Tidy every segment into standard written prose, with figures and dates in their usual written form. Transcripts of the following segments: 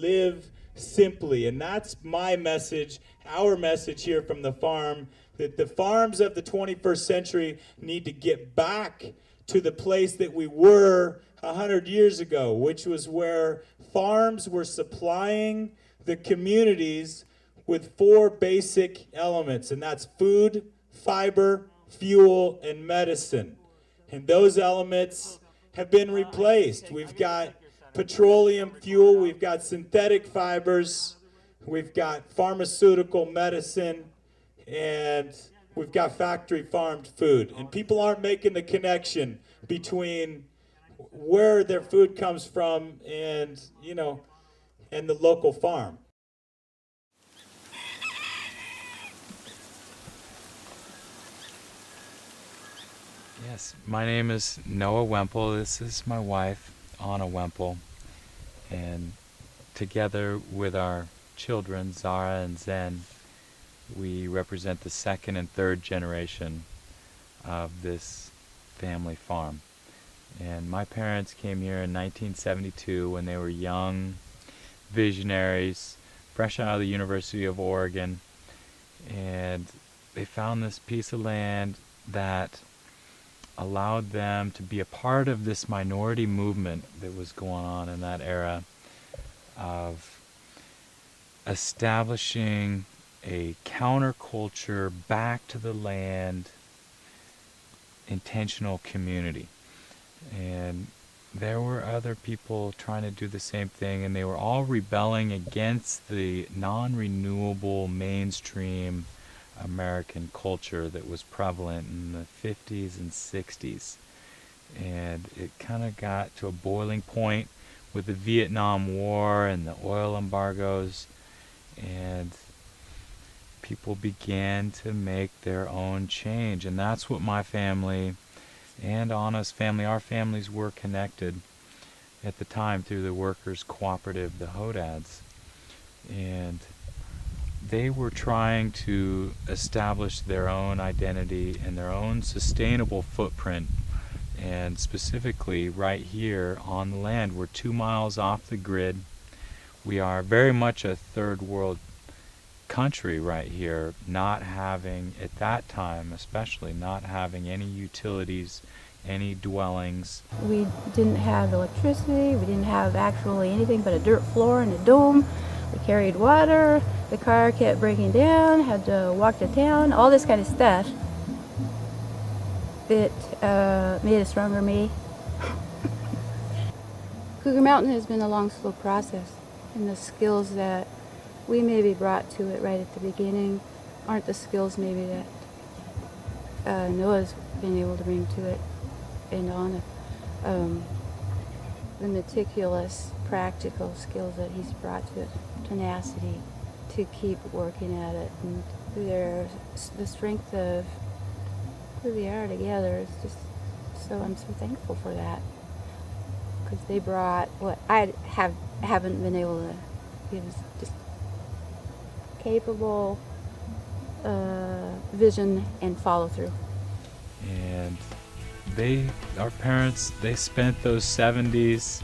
Live simply, and that's my message, our message here from the farm, that the farms of the 21st century need to get back to the place that we were 100 years ago, which was where farms were supplying the communities with four basic elements, and that's food, fiber, fuel, and medicine. And those elements have been replaced. We've got petroleum fuel, we've got synthetic fibers, we've got pharmaceutical medicine, and we've got factory farmed food. And people aren't making the connection between where their food comes from and, and the local farm. Yes, my name is Noah Wemple. This is my wife, Anna Wemple, and together with our children, Zara and Zen, we represent the second and third generation of this family farm. And my parents came here in 1972 when they were young visionaries, fresh out of the University of Oregon, and they found this piece of land that allowed them to be a part of this minority movement that was going on in that era of establishing a counterculture, back to the land, intentional community. And there were other people trying to do the same thing, and they were all rebelling against the non-renewable mainstream American culture that was prevalent in the 50s and 60s. And it kind of got to a boiling point with the Vietnam War and the oil embargoes, and people began to make their own change. And that's what my family and Anna's family, our families were connected at the time through the workers' cooperative, the HODADs. And they were trying to establish their own identity and their own sustainable footprint. And specifically right here on the land, we're 2 miles off the grid. We are very much a third world country right here, not having, at that time especially, not having any utilities, any dwellings. We didn't have electricity, we didn't have actually anything but a dirt floor and a dome. We carried water, the car kept breaking down, had to walk to town, all this kind of stuff. It made a stronger me. Cougar Mountain has been a long, slow process, and the skills that we maybe brought to it right at the beginning aren't the skills maybe that Noah's been able to bring to it, and Anna. The meticulous, practical skills that he's brought to it, tenacity to keep working at it, and the strength of who they are together is just I'm so thankful for that, because they brought what I haven't been able to give, is just capable vision and follow through. And our parents, they spent those 70s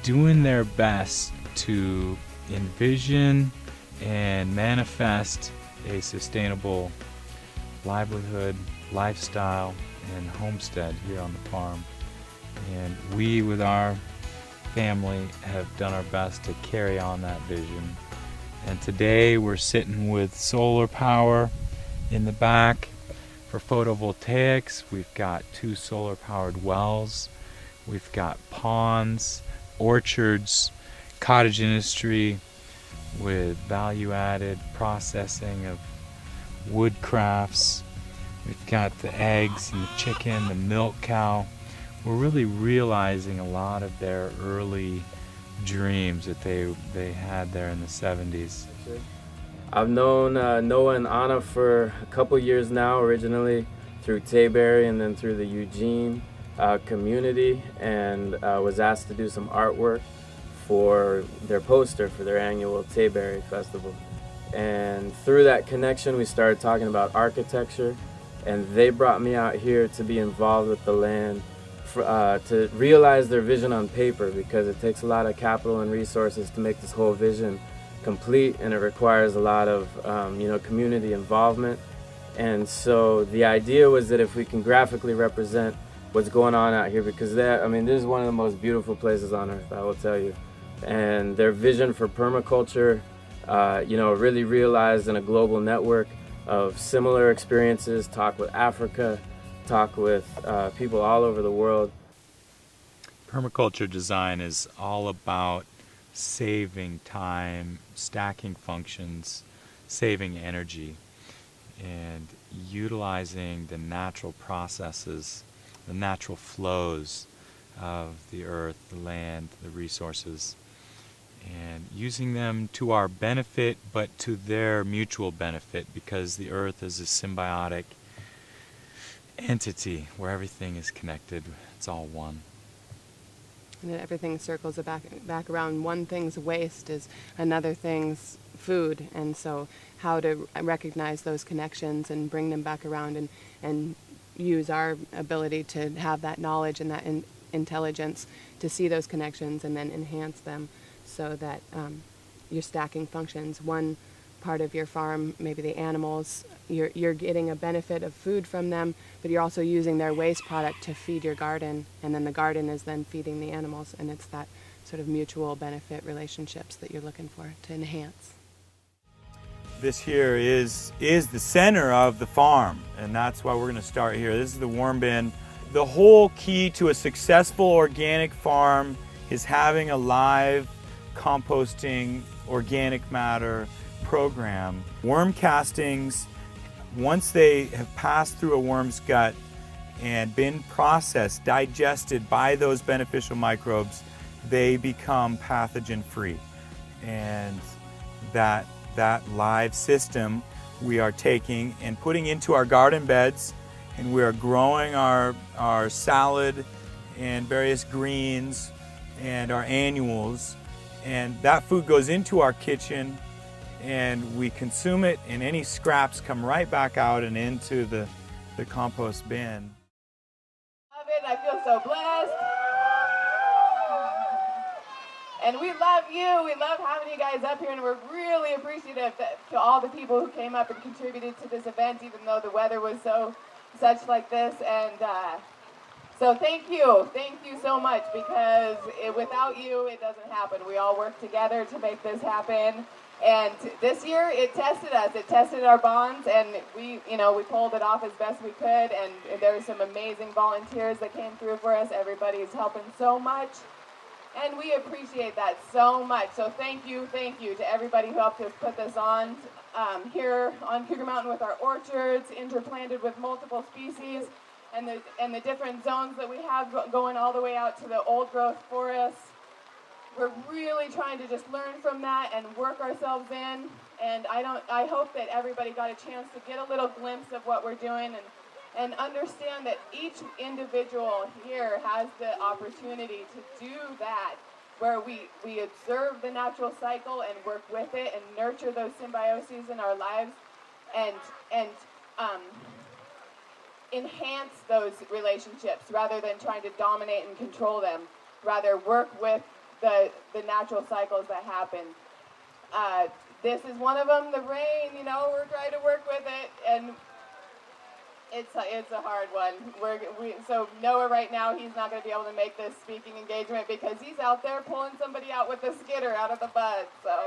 doing their best to envision and manifest a sustainable livelihood, lifestyle, and homestead here on the farm. And we, with our family, have done our best to carry on that vision. And today we're sitting with solar power in the back for photovoltaics. We've got 2 solar powered wells. We've got ponds, orchards, cottage industry with value added processing of wood crafts. We've got the eggs and the chicken, the milk cow. We're really realizing a lot of their early dreams that they had there in the 70s. I've known Noah and Anna for a couple years now, originally through Tayberry and then through the Eugene community, and was asked to do some artwork for their poster for their annual Tayberry Festival. And through that connection, we started talking about architecture, and they brought me out here to be involved with the land to realize their vision on paper, because it takes a lot of capital and resources to make this whole vision complete, and it requires a lot of community involvement. And so the idea was that if we can graphically represent what's going on out here, because this is one of the most beautiful places on earth, I will tell you. And their vision for permaculture, really realized in a global network of similar experiences, talk with Africa, talk with people all over the world. Permaculture design is all about saving time, stacking functions, saving energy, and utilizing the natural processes, the natural flows of the earth, the land, the resources, and using them to our benefit, but to their mutual benefit, because the earth is a symbiotic entity where everything is connected. It's all one. And then everything circles back around. One thing's waste is another thing's food, and so how to recognize those connections and bring them back around, and use our ability to have that knowledge and that intelligence to see those connections and then enhance them, so that you're stacking functions. One part of your farm, maybe the animals, you're getting a benefit of food from them, but you're also using their waste product to feed your garden, and then the garden is then feeding the animals, and it's that sort of mutual benefit relationships that you're looking for to enhance. This here is the center of the farm, and that's why we're going to start here. This is the worm bin. The whole key to a successful organic farm is having a live composting organic matter program. Worm castings, once they have passed through a worm's gut and been processed, digested by those beneficial microbes, they become pathogen free. And that live system we are taking and putting into our garden beds, and we are growing our salad and various greens and our annuals, and that food goes into our kitchen and we consume it, and any scraps come right back out and into the compost bin. Love it. I feel so blessed. And we love you. We love having you guys up here, and we're really appreciative to all the people who came up and contributed to this event, even though the weather was such like this. And so thank you so much, because without you, it doesn't happen. We all work together to make this happen. And this year, it tested us. It tested our bonds, and we pulled it off as best we could. And there were some amazing volunteers that came through for us. Everybody's helping so much, and we appreciate that so much. So thank you to everybody who helped us put this on here on Cougar Mountain with our orchards, interplanted with multiple species, and the different zones that we have going all the way out to the old growth forests. We're really trying to just learn from that and work ourselves in, and I hope that everybody got a chance to get a little glimpse of what we're doing and understand that each individual here has the opportunity to do that, where we observe the natural cycle and work with it and nurture those symbioses in our lives and enhance those relationships rather than trying to dominate and control them. Rather work with the natural cycles that happen. This is one of them, the rain, we're trying to work with it, and it's a hard one. So Noah right now, he's not going to be able to make this speaking engagement because he's out there pulling somebody out with a skidder out of the bud, so.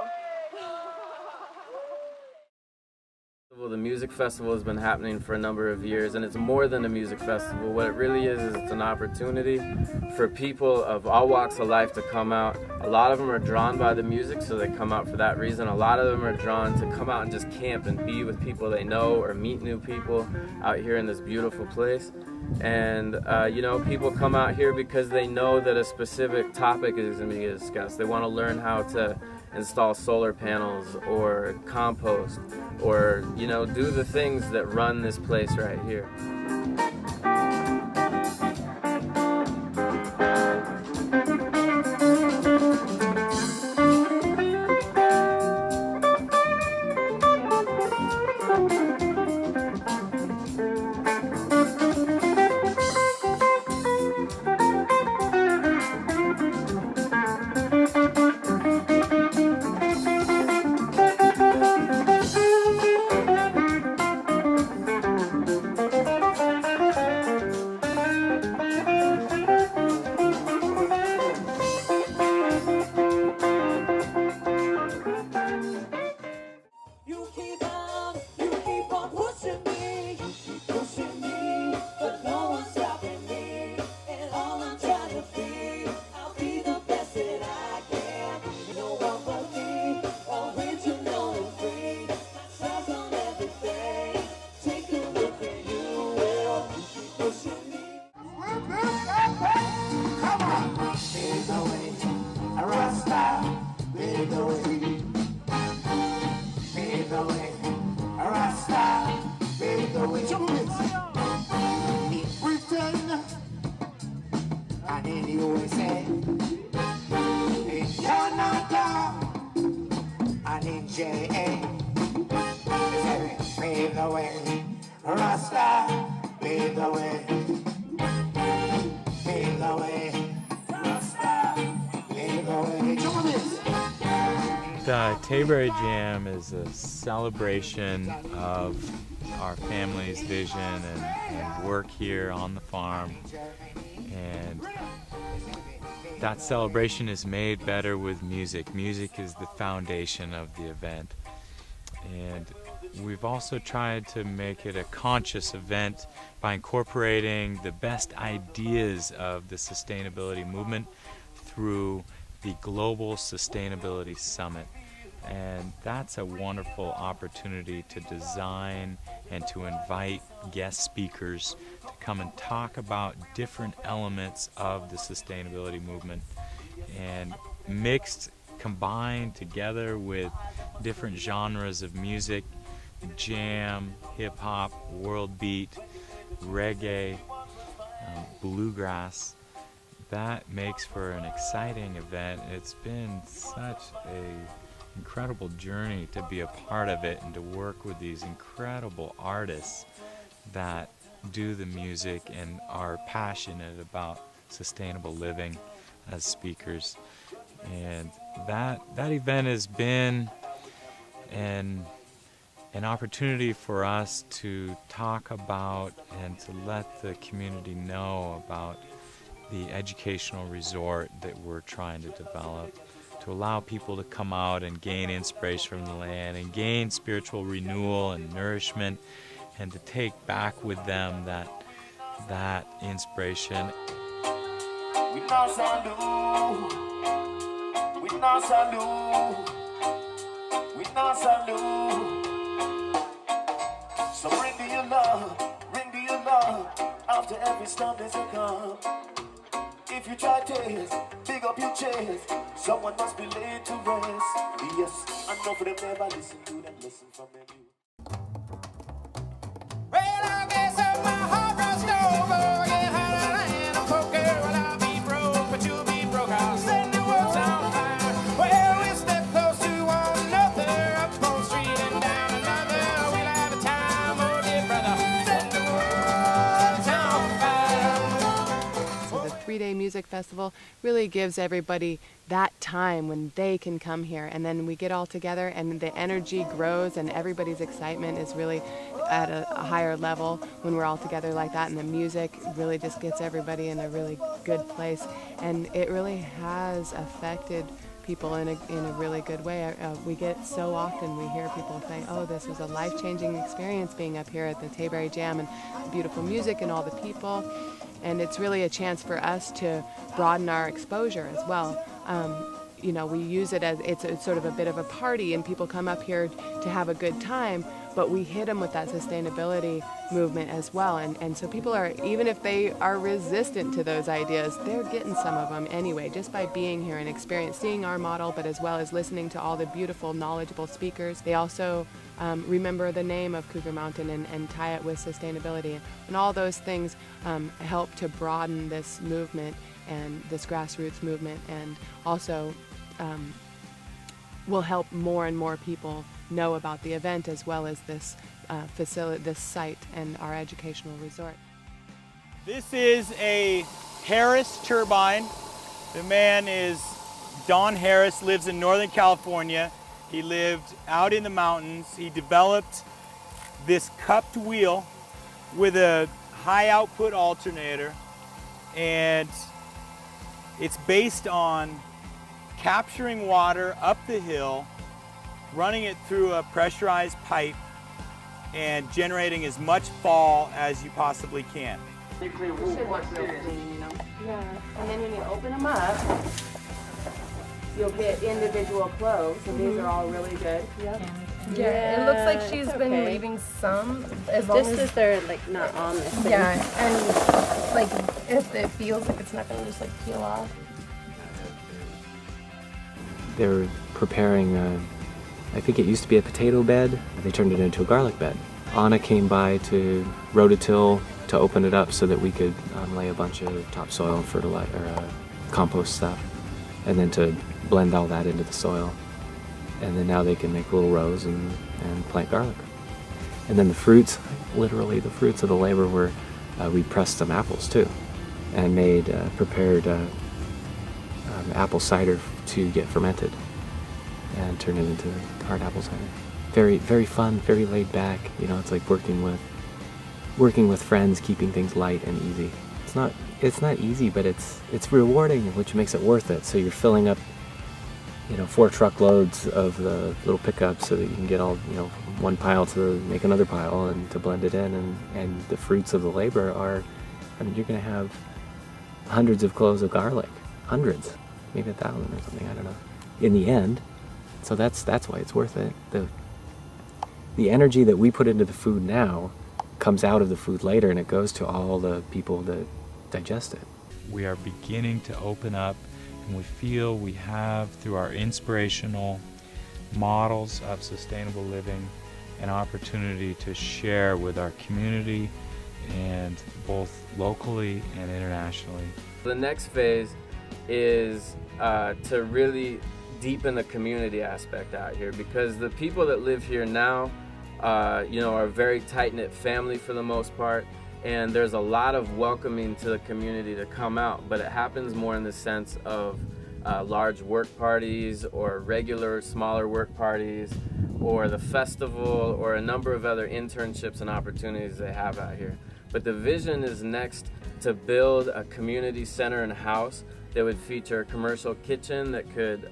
Well, the music festival has been happening for a number of years, and it's more than a music festival. What it really is it's an opportunity for people of all walks of life to come out. A lot of them are drawn by the music, so they come out for that reason. A lot of them are drawn to come out and just camp and be with people they know or meet new people out here in this beautiful place. And, people come out here because they know that a specific topic is going to be discussed. They want to learn how to install solar panels or compost or, do the things that run this place right here. Lead the way, Rasta, lead the way, lead the way, Rasta, lead the way. Join us. The Tayberry Jam is a celebration of our family's vision and work here on the farm, and that celebration is made better with music. Music is the foundation of the event, and we've also tried to make it a conscious event by incorporating the best ideas of the sustainability movement through the Global Sustainability Summit. And that's a wonderful opportunity to design and to invite guest speakers to come and talk about different elements of the sustainability movement, and combined together with different genres of music, jam, hip-hop, world beat, reggae, bluegrass. That makes for an exciting event. It's been such an incredible journey to be a part of it and to work with these incredible artists that do the music and are passionate about sustainable living as speakers. And that event has been an opportunity for us to talk about and to let the community know about the educational resort that we're trying to develop, to allow people to come out and gain inspiration from the land and gain spiritual renewal and nourishment, and to take back with them that inspiration. We now salute, we now salute, we now salute. So ring to your love, after every storm there's a calm. If you try test, big up your chest, someone must be laid to rest. Yes, I know for them never listen to them, listen from them. Well, I guess my heart rushed over, get higher than a poker. Well, I'll be broke, but you'll be broke. I'll send the world on fire. Well, we step close to one another, up one street and down another. We'll have a time, oh dear brother, send the world on fire. So the 3-day music festival really gives everybody that time when they can come here, and then we get all together and the energy grows and everybody's excitement is really at a higher level when we're all together like that, and the music really just gets everybody in a really good place, and it really has affected people in a really good way. We get so often, we hear people say, oh, this was a life-changing experience being up here at the Tayberry Jam, and the beautiful music and all the people, and it's really a chance for us to broaden our exposure as well. We use it as it's sort of a bit of a party, and people come up here to have a good time, but we hit them with that sustainability movement as well. And so people are, even if they are resistant to those ideas, they're getting some of them anyway, just by being here and seeing our model, but as well as listening to all the beautiful, knowledgeable speakers. They also remember the name of Cougar Mountain and tie it with sustainability. And all those things help to broaden this movement and this grassroots movement, and also will help more and more people know about the event as well as this facility, this site, and our educational resort. This is a Harris turbine. The man is Don Harris, lives in Northern California. He lived out in the mountains. He developed this cupped wheel with a high output alternator, and it's based on capturing water up the hill, running it through a pressurized pipe, and generating as much fall as you possibly can. Yeah, and then when you open them up, you'll get individual clothes, and these are all really good. Yeah, it looks like she's been leaving some, as long Just as they're like not on this thing. yeah, and like if it feels like it's not gonna just like peel off. They were preparing, I think it used to be a potato bed. They turned it into a garlic bed. Anna came by to rototill to open it up so that we could lay a bunch of topsoil and fertilizer, compost stuff, and then to blend all that into the soil. And then now they can make little rows and plant garlic. And then the fruits, literally the fruits of the labor were, we pressed some apples too, and prepared apple cider to get fermented and turn it into hard apple cider. Very, very fun, very laid back. You know, it's like working with friends, keeping things light and easy. It's not easy, but it's rewarding, which makes it worth it. So you're filling up, 4 truckloads of the little pickups so that you can get all, one pile to make another pile and to blend it in. And the fruits of the labor are, you're going to have hundreds of cloves of garlic, hundreds, maybe 1,000 or something, I don't know, in the end. So that's why it's worth it. The energy that we put into the food now comes out of the food later, and it goes to all the people that digest it. We are beginning to open up, and we feel we have, through our inspirational models of sustainable living, an opportunity to share with our community, and both locally and internationally. The next phase is to really deepen the community aspect out here, because the people that live here now are a very tight-knit family for the most part, and there's a lot of welcoming to the community to come out, but it happens more in the sense of large work parties or regular smaller work parties or the festival or a number of other internships and opportunities they have out here. But the vision is next to build a community center and house that would feature a commercial kitchen that could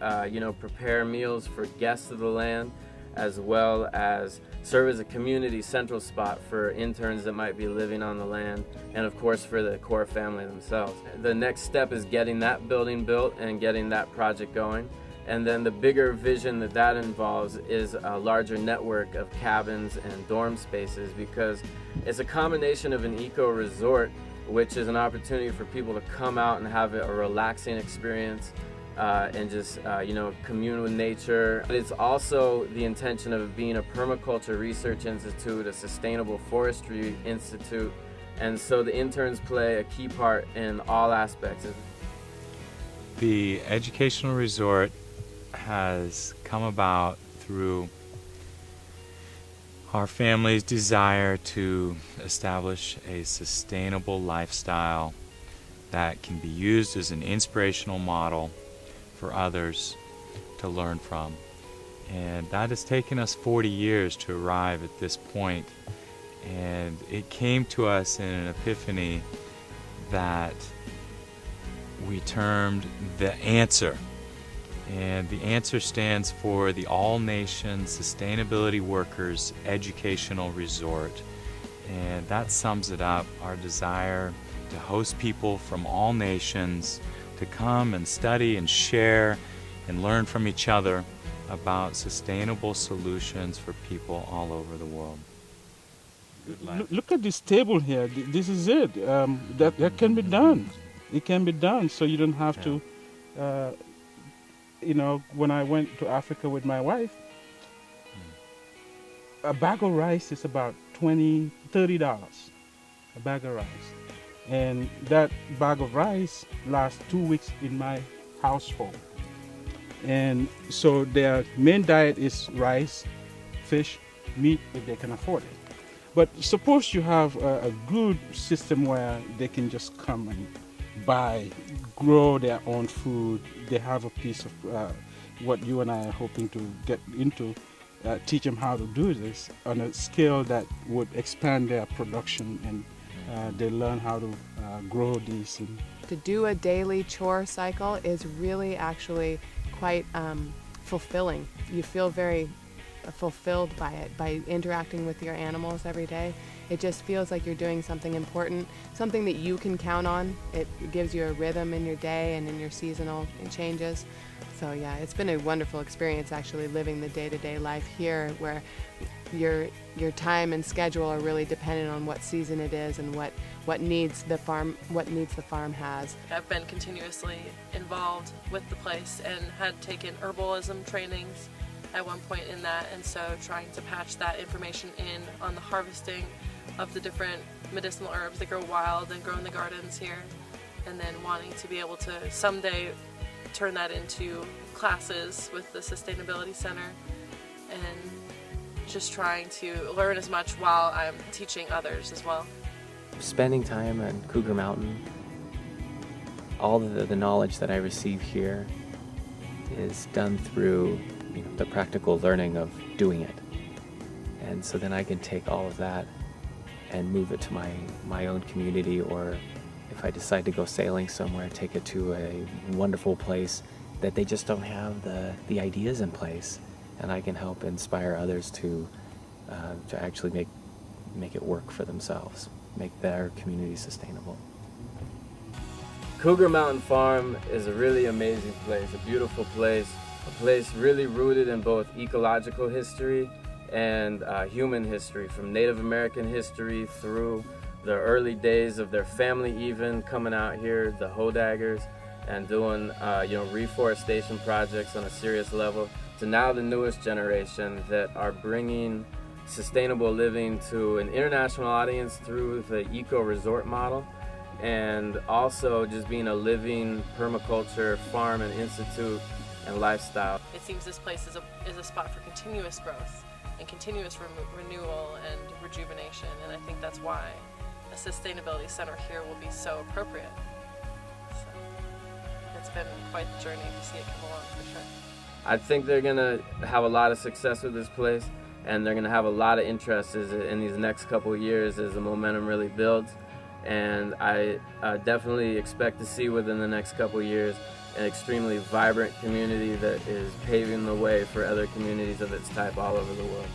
prepare meals for guests of the land, as well as serve as a community central spot for interns that might be living on the land, and of course for the core family themselves. The next step is getting that building built and getting that project going. And then the bigger vision that involves is a larger network of cabins and dorm spaces, because it's a combination of an eco-resort, which is an opportunity for people to come out and have a relaxing experience and just commune with nature. But it's also the intention of being a permaculture research institute, a sustainable forestry institute, and so the interns play a key part in all aspects of it. The educational resort has come about through our family's desire to establish a sustainable lifestyle that can be used as an inspirational model for others to learn from. And that has taken us 40 years to arrive at this point. And it came to us in an epiphany that we termed the answer. And the answer stands for the All Nation Sustainability Workers Educational Resort. And that sums it up, our desire to host people from all nations to come and study and share and learn from each other about sustainable solutions for people all over the world. Look at this table here. This is it. That can be done. It can be done, so you don't have to... when I went to Africa with my wife, a bag of rice is about $20, $30, a bag of rice. And that bag of rice lasts 2 weeks in my household. And so their main diet is rice, fish, meat, if they can afford it. But suppose you have a good system where they can just come and grow their own food. They have a piece of what you and I are hoping to get into, teach them how to do this on a scale that would expand their production, and they learn how to grow these. To do a daily chore cycle is really actually quite fulfilling. You feel very fulfilled by it, by interacting with your animals every day. It just feels like you're doing something important, something that you can count on. It gives you a rhythm in your day and in your seasonal changes. So yeah, it's been a wonderful experience actually living the day-to-day life here, where your time and schedule are really dependent on what season it is and what needs the farm has. I've been continuously involved with the place and had taken herbalism trainings at one point in that, and so trying to patch that information in on the harvesting of the different medicinal herbs that grow wild and grow in the gardens here, and then wanting to be able to someday turn that into classes with the Sustainability Center, and just trying to learn as much while I'm teaching others as well. Spending time on Cougar Mountain, all the knowledge that I receive here is done through the practical learning of doing it. And so then I can take all of that and move it to my own community, or if I decide to go sailing somewhere, take it to a wonderful place that they just don't have the ideas in place, and I can help inspire others to actually make it work for themselves, make their community sustainable. Cougar Mountain Farm is a really amazing place, a beautiful place, a place really rooted in both ecological history and human history, from Native American history through the early days of their family even coming out here, the Hodaggers, and doing reforestation projects on a serious level, to now the newest generation that are bringing sustainable living to an international audience through the eco-resort model, and also just being a living permaculture farm and institute and lifestyle. It seems this place is a spot for continuous growth and continuous renewal and rejuvenation, and I think that's why a sustainability center here will be so appropriate. So it's been quite the journey to see it come along, for sure. I think they're gonna have a lot of success with this place, and they're gonna have a lot of interest in these next couple of years as the momentum really builds. And I definitely expect to see within the next couple of years an extremely vibrant community that is paving the way for other communities of its type all over the world.